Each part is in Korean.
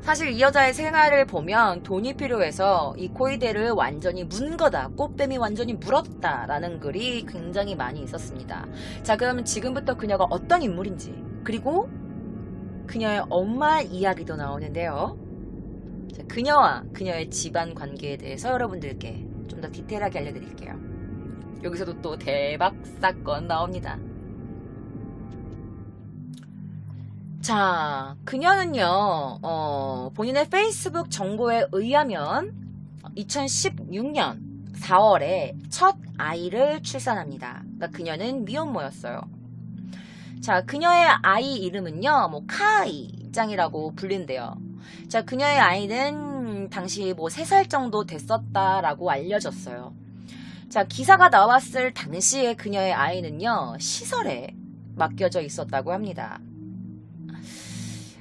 사실 이 여자의 생활을 보면 돈이 필요해서 이 코이데를 완전히 문 거다, 꽃뱀이 완전히 물었다 라는 글이 굉장히 많이 있었습니다. 자, 그럼 지금부터 그녀가 어떤 인물인지, 그리고 그녀의 엄마 이야기도 나오는데요. 자, 그녀와 그녀의 집안 관계에 대해서 여러분들께 좀 더 디테일하게 알려드릴게요. 여기서도 또 대박 사건 나옵니다. 자, 그녀는요, 본인의 페이스북 정보에 의하면 2016년 4월에 첫 아이를 출산합니다. 그러니까 그녀는 미혼모였어요. 자, 그녀의 아이 이름은요, 뭐 카이 짱이라고 불린대요. 자, 그녀의 아이는 당시 뭐 3살 정도 됐었다라고 알려졌어요. 자, 기사가 나왔을 당시에 그녀의 아이는요, 시설에 맡겨져 있었다고 합니다.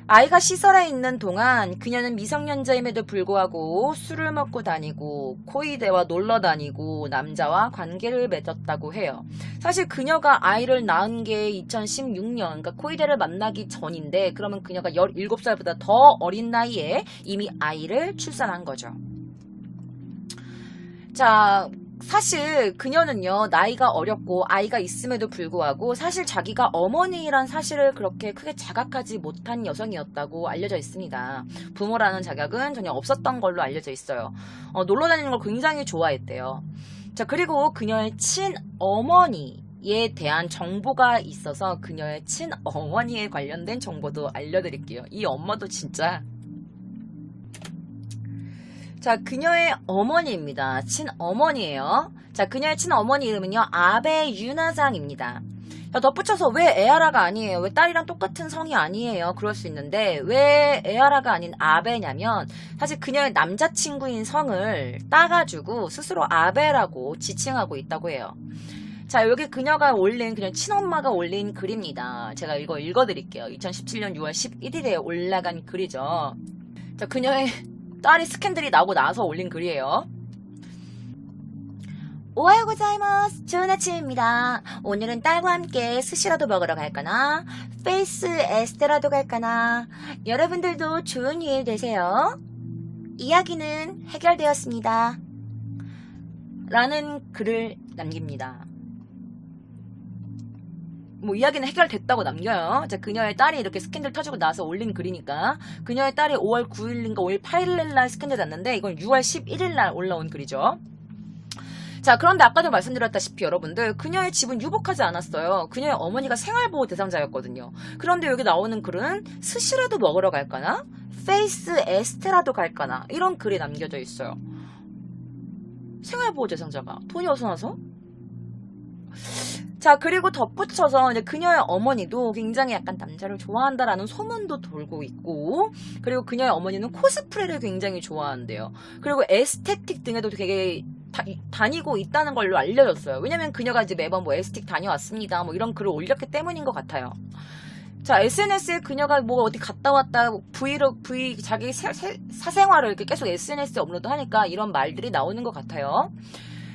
아이가 시설에 있는 동안 그녀는 미성년자임에도 불구하고 술을 먹고 다니고 코이데와 놀러 다니고 남자와 관계를 맺었다고 해요. 사실 그녀가 아이를 낳은 게 2016년, 그러니까 코이데를 만나기 전인데, 그러면 그녀가 17살보다 더 어린 나이에 이미 아이를 출산한 거죠. 자, 사실 그녀는요, 나이가 어렸고 아이가 있음에도 불구하고 사실 자기가 어머니란 사실을 그렇게 크게 자각하지 못한 여성이었다고 알려져 있습니다. 부모라는 자격은 전혀 없었던 걸로 알려져 있어요. 놀러 다니는 걸 굉장히 좋아했대요. 자, 그리고 그녀의 친어머니에 대한 정보가 있어서 그녀의 친어머니에 관련된 정보도 알려드릴게요. 이 엄마도 진짜. 자, 그녀의 어머니입니다. 친어머니예요. 자, 그녀의 친어머니 이름은요, 아베 유나상입니다. 덧붙여서 왜 에아라가 아니에요? 왜 딸이랑 똑같은 성이 아니에요? 그럴 수 있는데, 왜 에아라가 아닌 아베냐면, 사실 그녀의 남자친구인 성을 따가지고 스스로 아베라고 지칭하고 있다고 해요. 자, 여기 그녀가 올린, 그녀 친엄마가 올린 글입니다. 제가 이거 읽어드릴게요. 2017년 6월 11일에 올라간 글이죠. 자, 그녀의 딸이 스캔들이 나고 나서 올린 글이에요. 오하요 고자이마스. 좋은 아침입니다. 오늘은 딸과 함께 스시라도 먹으러 갈까나? 페이스 에스테라도 갈까나? 여러분들도 좋은 일일 되세요. 이야기는 해결되었습니다. 라는 글을 남깁니다. 뭐 이야기는 해결됐다고 남겨요. 자, 그녀의 딸이 이렇게 스캔들 터지고 나서 올린 글이니까, 그녀의 딸이 5월 9일인가 5월 8일날 스캔들 났는데 이건 6월 11일날 올라온 글이죠. 자, 그런데 아까도 말씀드렸다시피 여러분들, 그녀의 집은 유복하지 않았어요. 그녀의 어머니가 생활보호 대상자였거든요. 그런데 여기 나오는 글은 스시라도 먹으러 갈까나? 페이스 에스테라도 갈까나? 이런 글이 남겨져 있어요. 생활보호 대상자가 돈이 어디서 나서? 자, 그리고 덧붙여서 이제 그녀의 어머니도 굉장히 약간 남자를 좋아한다라는 소문도 돌고 있고, 그리고 그녀의 어머니는 코스프레를 굉장히 좋아한대요. 그리고 에스테틱 등에도 되게 다니고 있다는 걸로 알려졌어요. 왜냐면 그녀가 이제 매번 뭐 에스테틱 다녀왔습니다, 뭐 이런 글을 올렸기 때문인 것 같아요. 자, SNS에 그녀가 뭐 어디 갔다 왔다, 자기 사생활을 이렇게 계속 SNS에 업로드 하니까 이런 말들이 나오는 것 같아요.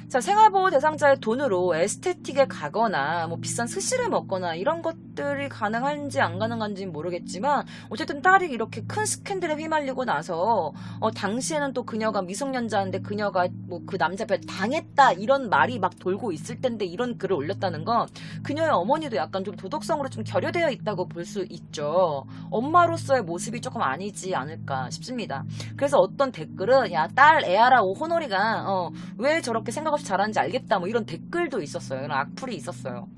자, 생활보호 대상자의 돈으로 에스테틱에 가거나 뭐 비싼 스시를 먹거나 이런 것들이 가능한지 안 가능한지는 모르겠지만, 어쨌든 딸이 이렇게 큰 스캔들에 휘말리고 나서 당시에는 또 그녀가 미성년자인데 그녀가 뭐 그 남자한테 당했다 이런 말이 막 돌고 있을 텐데 이런 글을 올렸다는 건 그녀의 어머니도 약간 좀 도덕성으로 좀 결여되어 있다고 볼 수 있죠. 엄마로서의 모습이 조금 아니지 않을까 싶습니다. 그래서 어떤 댓글은, 야, 딸 에아라 오호노리가 왜 저렇게 생각 없이 잘하는지 알겠다, 뭐 이런 댓글도 있었어요. 이런 악플이 있었어요.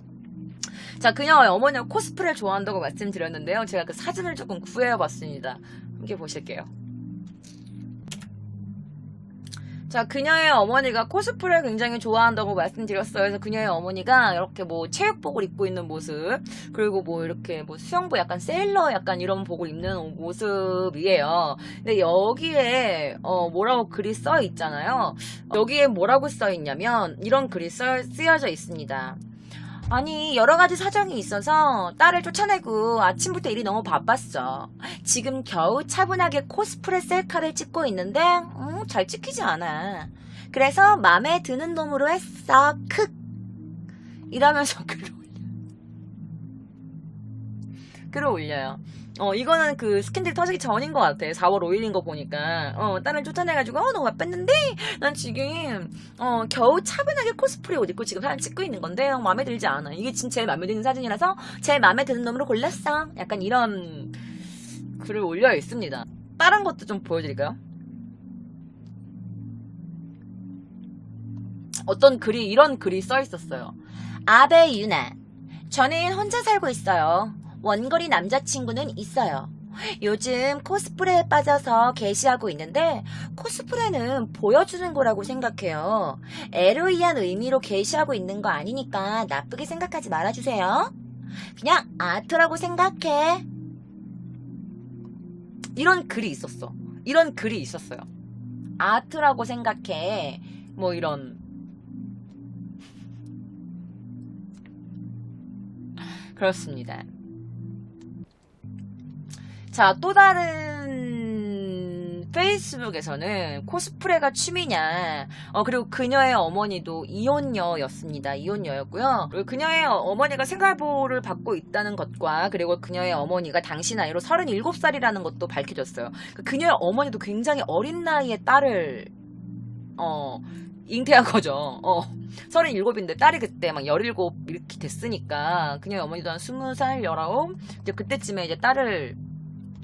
자, 그녀의 어머니가 코스프레를 좋아한다고 말씀드렸는데요. 제가 그 사진을 조금 구해봤습니다. 함께 보실게요. 자, 그녀의 어머니가 코스프레를 굉장히 좋아한다고 말씀드렸어요. 그래서 그녀의 어머니가 이렇게 뭐 체육복을 입고 있는 모습, 그리고 뭐 이렇게 뭐 수영복 약간 세일러 약간 이런 복을 입는 모습이에요. 근데 여기에 뭐라고 글이 써 있잖아요. 여기에 뭐라고 써 있냐면 이런 글이 쓰여져 있습니다. 아니, 여러가지 사정이 있어서 딸을 쫓아내고 아침부터 일이 너무 바빴어. 지금 겨우 차분하게 코스프레 셀카를 찍고 있는데 잘 찍히지 않아. 그래서 맘에 드는 놈으로 했어. 크 이러면서 글을 올려. 글을 올려요. 이거는 그 스캔들 터지기 전인 것 같아. 4월 5일인 거 보니까. 딸을 쫓아내가지고, 너 왜 뺐는데? 난 지금, 겨우 차분하게 코스프레 옷 입고 지금 사진 찍고 있는 건데, 마음에 들지 않아. 이게 진짜 제일 마음에 드는 사진이라서, 제일 마음에 드는 놈으로 골랐어. 약간 이런 글을 올려 있습니다. 다른 것도 좀 보여드릴까요? 이런 글이 써 있었어요. 아베 유나. 저는 혼자 살고 있어요. 원거리 남자친구는 있어요. 요즘 코스프레에 빠져서 게시하고 있는데 코스프레는 보여주는 거라고 생각해요. 에로이한 의미로 게시하고 있는 거 아니니까 나쁘게 생각하지 말아주세요. 그냥 아트라고 생각해. 이런 글이 있었어. 이런 글이 있었어요. 아트라고 생각해. 뭐 이런. 그렇습니다. 자, 또 다른 페이스북에서는 코스프레가 취미냐, 그리고 그녀의 어머니도 이혼녀였습니다. 이혼녀였고요. 그리고 그녀의 어머니가 생활보호를 받고 있다는 것과, 그리고 그녀의 어머니가 당시 나이로 37살이라는 것도 밝혀졌어요. 그녀의 어머니도 굉장히 어린 나이에 딸을, 잉태한 거죠. 37인데 딸이 그때 막 17 이렇게 됐으니까 그녀의 어머니도 한 20살, 19 이제 그때쯤에 이제 딸을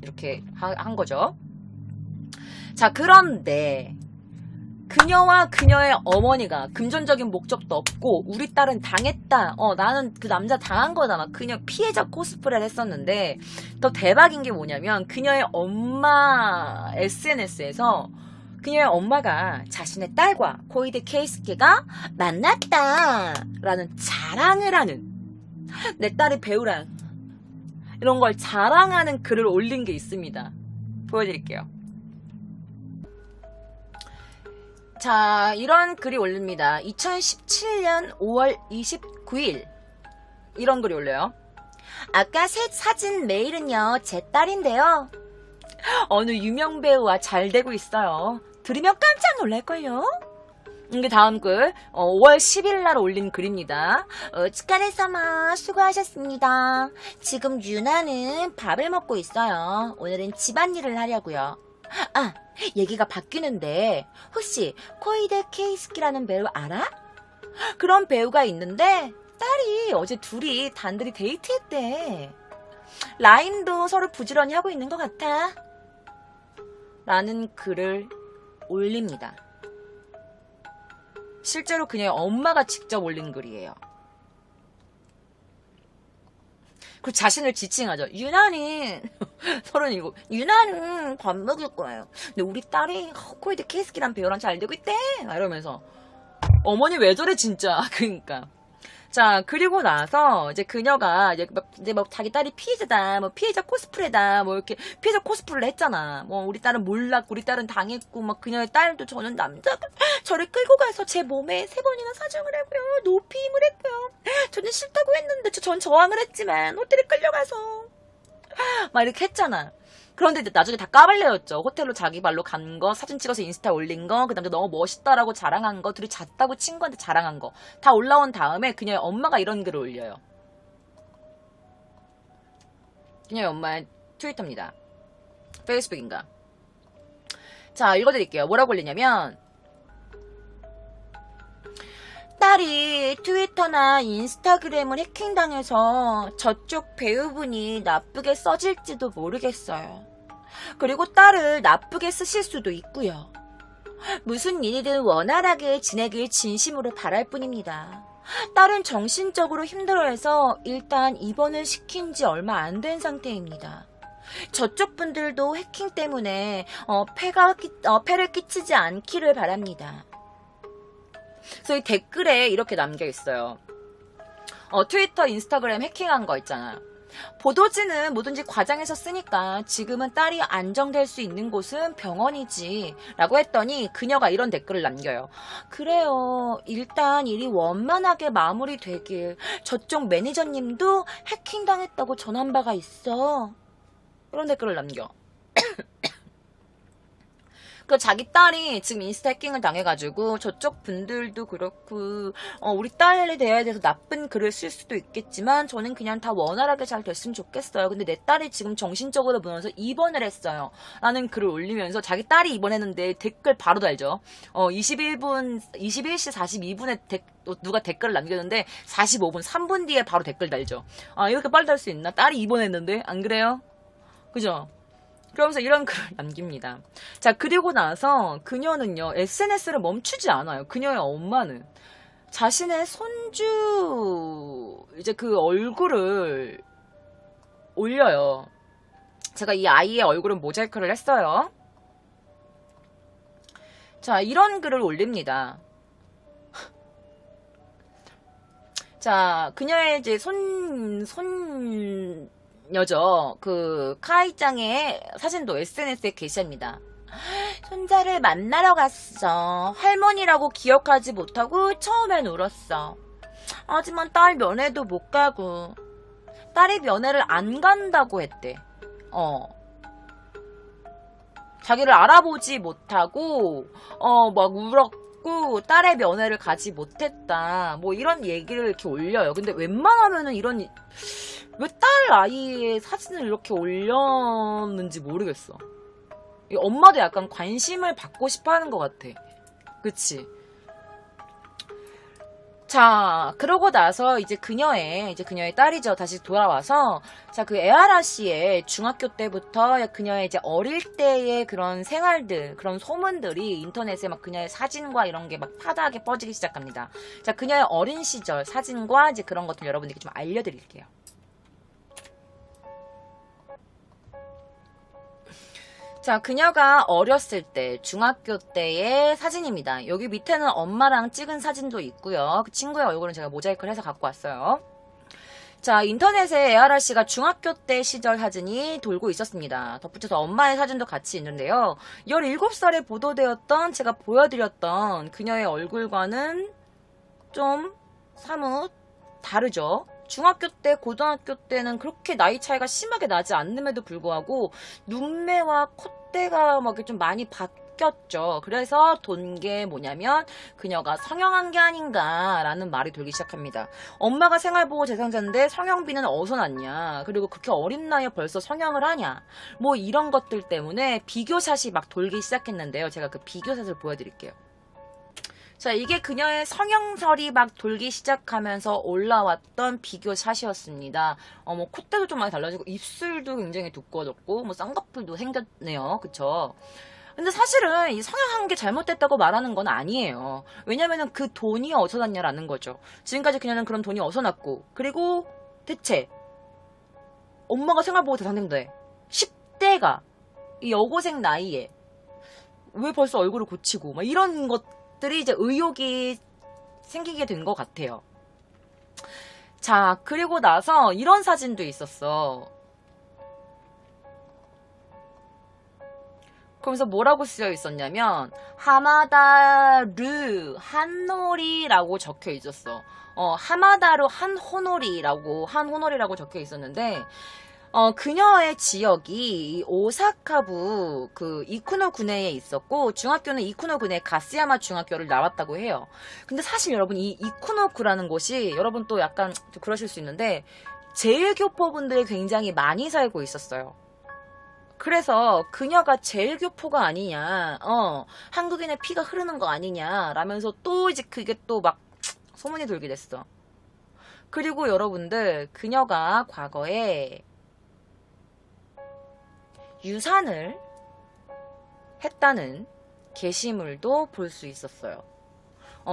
이렇게 한 거죠. 자, 그런데 그녀와 그녀의 어머니가 금전적인 목적도 없고 우리 딸은 당했다. 나는 그 남자 당한 거잖아. 그녀 피해자 코스프레를 했었는데 더 대박인 게 뭐냐면 그녀의 엄마 SNS에서 그녀의 엄마가 자신의 딸과 코이드 케이스케가 만났다라는 자랑을 하는, 내 딸이 배우란 이런 걸 자랑하는 글을 올린 게 있습니다. 보여드릴게요. 자, 이런 글이 올립니다. 2017년 5월 29일 이런 글이 올려요. 아까 셋 사진 메일은요 제 딸인데요, 어느 유명 배우와 잘 되고 있어요. 들으면 깜짝 놀랄걸요? 이게 다음 글, 5월 10일 날 올린 글입니다. 치카레사마 수고하셨습니다. 지금 유나는 밥을 먹고 있어요. 오늘은 집안일을 하려고요. 아, 얘기가 바뀌는데 혹시 코이데 케이스키라는 배우 알아? 그런 배우가 있는데 딸이 어제 둘이 단둘이 데이트했대. 라인도 서로 부지런히 하고 있는 것 같아. 라는 글을 올립니다. 실제로 그녀의 엄마가 직접 올린 글이에요. 그리고 자신을 지칭하죠. 유나는 37. 유나는 밥 먹을 거예요. 근데 우리 딸이 코이드 케이스키란 배우랑 잘 되고 있대. 이러면서 어머니 왜 저래 진짜. 그러니까. 자, 그리고 나서 이제 그녀가 이제 막 자기 딸이 피해자다, 뭐 피해자 코스프레다, 뭐 이렇게 피해자 코스프레를 했잖아. 뭐 우리 딸은 몰랐고 우리 딸은 당했고, 막 그녀의 딸도 저는 남자가 저를 끌고 가서 제 몸에 3번이나 사정을 하고요, 높이 힘을 했고요. 저는 싫다고 했는데 전 저항을 했지만 호텔에 끌려가서 막 이렇게 했잖아. 그런데 나중에 다 까발려였죠. 호텔로 자기 발로 간 거, 사진 찍어서 인스타에 올린 거, 그 남자 너무 멋있다라고 자랑한 거, 둘이 잤다고 친구한테 자랑한 거 다 올라온 다음에 그녀의 엄마가 이런 글을 올려요. 그녀의 엄마의 트위터입니다. 페이스북인가. 자, 읽어드릴게요. 뭐라고 올리냐면, 딸이 트위터나 인스타그램을 해킹당해서 저쪽 배우분이 나쁘게 써질지도 모르겠어요. 그리고 딸을 나쁘게 쓰실 수도 있고요. 무슨 일이든 원활하게 지내길 진심으로 바랄 뿐입니다. 딸은 정신적으로 힘들어해서 일단 입원을 시킨 지 얼마 안 된 상태입니다. 저쪽 분들도 해킹 때문에 폐를 끼치지 않기를 바랍니다. 그래서 이 댓글에 이렇게 남겨있어요. 트위터, 인스타그램 해킹한 거 있잖아. 보도지는 뭐든지 과장해서 쓰니까 지금은 딸이 안정될 수 있는 곳은 병원이지 라고 했더니 그녀가 이런 댓글을 남겨요. 그래요. 일단 일이 원만하게 마무리되길. 저쪽 매니저님도 해킹당했다고 전한 바가 있어. 이런 댓글을 남겨. 그 자기 딸이 지금 인스타 해킹을 당해가지고 저쪽 분들도 그렇고 우리 딸에 대해서 나쁜 글을 쓸 수도 있겠지만 저는 그냥 다 원활하게 잘 됐으면 좋겠어요. 근데 내 딸이 지금 정신적으로 무너져서 입원을 했어요. 라는 글을 올리면서 자기 딸이 입원했는데 댓글 바로 달죠. 21시 42분에 누가 댓글을 남겼는데 45분, 3분 뒤에 바로 댓글 달죠. 아, 이렇게 빨리 달 수 있나? 딸이 입원했는데? 안 그래요? 그죠? 그러면서 이런 글을 남깁니다. 자, 그리고 나서 그녀는요, SNS를 멈추지 않아요. 그녀의 엄마는. 자신의 손주, 이제 그 얼굴을 올려요. 제가 이 아이의 얼굴은 모자이크를 했어요. 자, 이런 글을 올립니다. 자, 그녀의 이제 손녀죠. 그 카이짱의 사진도 SNS에 게시합니다. 손자를 만나러 갔어. 할머니라고 기억하지 못하고 처음엔 울었어. 하지만 딸 면회도 못 가고 딸이 면회를 안 간다고 했대. 자기를 알아보지 못하고 막 울었고 딸의 면회를 가지 못했다. 뭐 이런 얘기를 이렇게 올려요. 근데 웬만하면은 이런 왜 딸 아이의 사진을 이렇게 올렸는지 모르겠어. 엄마도 약간 관심을 받고 싶어 하는 것 같아. 그치? 자, 그러고 나서 이제 그녀의 딸이죠. 다시 돌아와서, 자, 그 에아라 씨의 중학교 때부터 그녀의 이제 어릴 때의 그런 생활들, 그런 소문들이 인터넷에 막 그녀의 사진과 이런 게 막 파다하게 퍼지기 시작합니다. 자, 그녀의 어린 시절 사진과 이제 그런 것들 여러분들께 좀 알려드릴게요. 자, 그녀가 어렸을 때, 중학교 때의 사진입니다. 여기 밑에는 엄마랑 찍은 사진도 있고요. 그 친구의 얼굴은 제가 모자이크를 해서 갖고 왔어요. 자, 인터넷에 에아라 씨가 중학교 때 시절 사진이 돌고 있었습니다. 덧붙여서 엄마의 사진도 같이 있는데요. 17살에 보도되었던, 제가 보여드렸던 그녀의 얼굴과는 좀 사뭇 다르죠. 중학교 때, 고등학교 때는 그렇게 나이 차이가 심하게 나지 않음에도 불구하고 눈매와 콧대가 막 좀 많이 바뀌었죠. 그래서 돈 게 뭐냐면 그녀가 성형한 게 아닌가라는 말이 돌기 시작합니다. 엄마가 생활보호대상자인데 성형비는 어디서 났냐? 그리고 그렇게 어린 나이에 벌써 성형을 하냐? 뭐 이런 것들 때문에 비교샷이 막 돌기 시작했는데요. 제가 그 비교샷을 보여드릴게요. 자, 이게 그녀의 성형설이 막 돌기 시작하면서 올라왔던 비교샷이었습니다. 뭐 콧대도 좀 많이 달라지고 입술도 굉장히 두꺼워졌고 뭐 쌍꺼풀도 생겼네요. 그쵸? 근데 사실은 이 성형한 게 잘못됐다고 말하는 건 아니에요. 왜냐면은 그 돈이 어디서 났냐라는 거죠. 지금까지 그녀는 그런 돈이 어디서 났고, 그리고 대체 엄마가 생활보호 대상자인데 10대가 이 여고생 나이에 왜 벌써 얼굴을 고치고 막 이런 것들이 이제 의혹이 생기게 된 것 같아요. 자, 그리고 나서 이런 사진도 있었어. 그러면서 뭐라고 쓰여 있었냐면 하마다르 한노리라고 적혀 있었어. 하마다르 한호노리라고 적혀 있었는데 그녀의 지역이 오사카부 그 이쿠노구네에 있었고 중학교는 이쿠노구네 가스야마 중학교를 나왔다고 해요. 근데 사실 여러분 이 이쿠노구라는 곳이 여러분 또 약간 좀 그러실 수 있는데 제일교포분들이 굉장히 많이 살고 있었어요. 그래서 그녀가 제일교포가 아니냐, 한국인의 피가 흐르는 거 아니냐 라면서 또 이제 그게 또 막 소문이 돌게 됐어. 그리고 여러분들 그녀가 과거에 유산을 했다는 게시물도 볼 수 있었어요.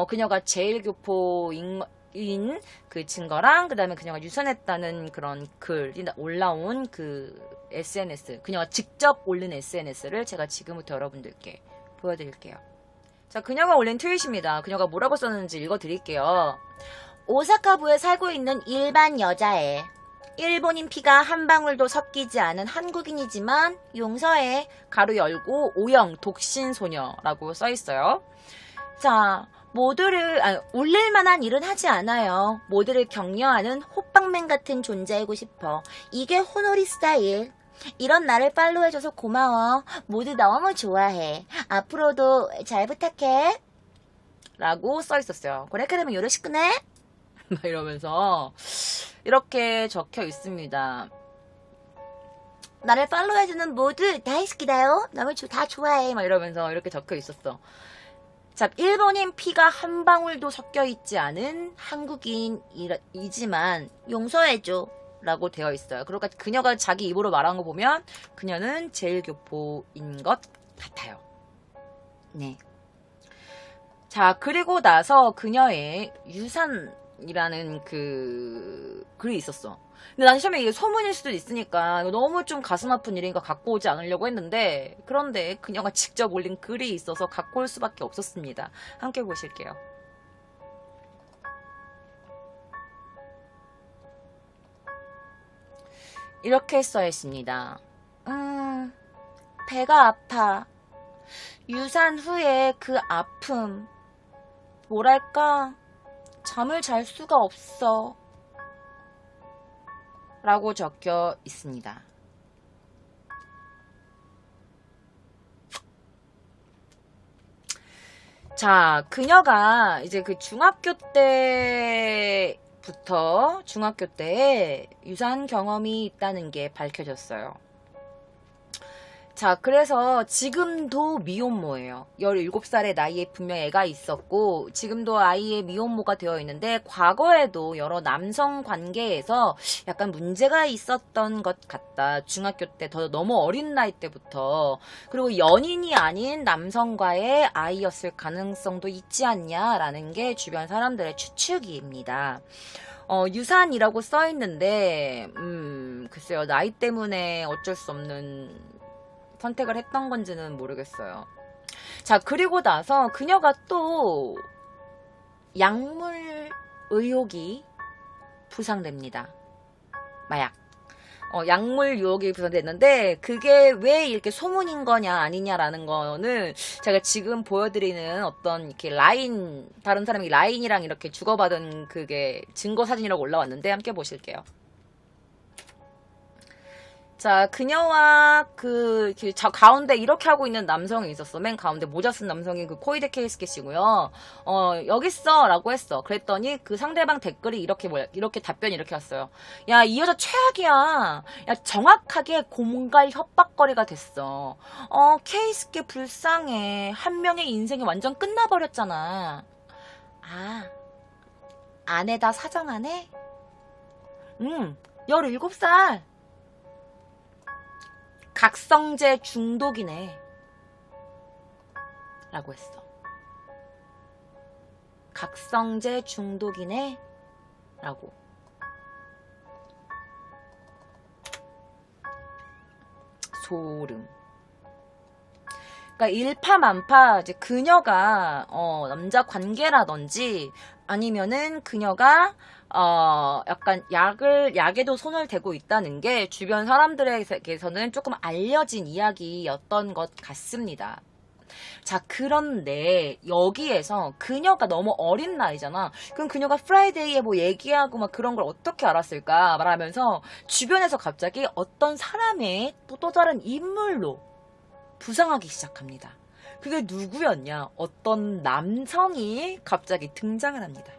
그녀가 제일교포인 그 증거랑 그 다음에 그녀가 유산했다는 그런 글이 올라온 그 SNS, 그녀가 직접 올린 SNS를 제가 지금부터 여러분들께 보여드릴게요. 자, 그녀가 올린 트윗입니다. 그녀가 뭐라고 썼는지 읽어드릴게요. 오사카부에 살고 있는 일반 여자애. 일본인 피가 한 방울도 섞이지 않은 한국인이지만 용서해. 가로 열고 O형 독신소녀라고 써있어요. 자, 올릴 만한 일은 하지 않아요. 모두를 격려하는 호빵맨 같은 존재이고 싶어. 이게 호노리 스타일. 이런 나를 팔로우해줘서 고마워. 모두 너무 좋아해. 앞으로도 잘 부탁해. 라고 써 있었어요. 그렇게 되면 요러시구네? 막 이러면서 이렇게 적혀 있습니다. 나를 팔로우해주는 모두 다이스키다요. 너무 다 좋아해. 막 이러면서 이렇게 적혀 있었어. 자, 일본인 피가 한 방울도 섞여 있지 않은 한국인이지만 용서해줘. 라고 되어 있어요. 그러니까 그녀가 자기 입으로 말한 거 보면 그녀는 제일교포인 것 같아요. 네. 자, 그리고 나서 그녀의 유산이라는 그 글이 있었어. 근데 난 처음에 이게 소문일 수도 있으니까 이거 너무 좀 가슴 아픈 일인가 갖고 오지 않으려고 했는데, 그런데 그녀가 직접 올린 글이 있어서 갖고 올 수밖에 없었습니다. 함께 보실게요. 이렇게 써 있습니다. 배가 아파. 유산 후에 그 아픔. 뭐랄까, 잠을 잘 수가 없어. 라고 적혀 있습니다. 자, 그녀가 이제 그 중학교 때에 유산 경험이 있다는 게 밝혀졌어요. 자, 그래서 지금도 미혼모예요. 17살의 나이에 분명 애가 있었고 지금도 아이의 미혼모가 되어 있는데, 과거에도 여러 남성 관계에서 약간 문제가 있었던 것 같다. 중학교 때 너무 어린 나이 때부터. 그리고 연인이 아닌 남성과의 아이였을 가능성도 있지 않냐라는 게 주변 사람들의 추측입니다. 유산이라고 써 있는데 글쎄요, 나이 때문에 어쩔 수 없는 선택을 했던 건지는 모르겠어요. 자, 그리고 나서 그녀가 또 약물 의혹이 부상됩니다. 마약. 약물 유혹이 부상됐는데, 그게 왜 이렇게 소문인 거냐 아니냐라는 거는 제가 지금 보여드리는 어떤 이렇게 다른 사람이 라인이랑 이렇게 주고받은 그게 증거 사진이라고 올라왔는데 함께 보실게요. 자, 그녀와 저 가운데 이렇게 하고 있는 남성이 있었어. 맨 가운데 모자 쓴 남성이 그 코이데 케이스케시고요. 여기 있어 라고 했어. 그랬더니 그 상대방 댓글이 이렇게 답변이 이렇게 왔어요. 야, 이 여자 최악이야. 야, 정확하게 공갈 협박거리가 됐어. 케이스케 불쌍해. 한 명의 인생이 완전 끝나버렸잖아. 아, 아내다 사정하네? 17살. 각성제 중독이네 라고 했어. 각성제 중독이네 라고. 소름. 그러니까 일파만파 이제 그녀가 남자 관계라든지 아니면은 그녀가 약간 약에도 손을 대고 있다는 게 주변 사람들에게서는 조금 알려진 이야기였던 것 같습니다. 자, 그런데 여기에서 그녀가 너무 어린 나이잖아. 그럼 그녀가 프라이데이에 뭐 얘기하고 막 그런 걸 어떻게 알았을까 말하면서 주변에서 갑자기 어떤 사람의 또 다른 인물로 부상하기 시작합니다. 그게 누구였냐? 어떤 남성이 갑자기 등장을 합니다.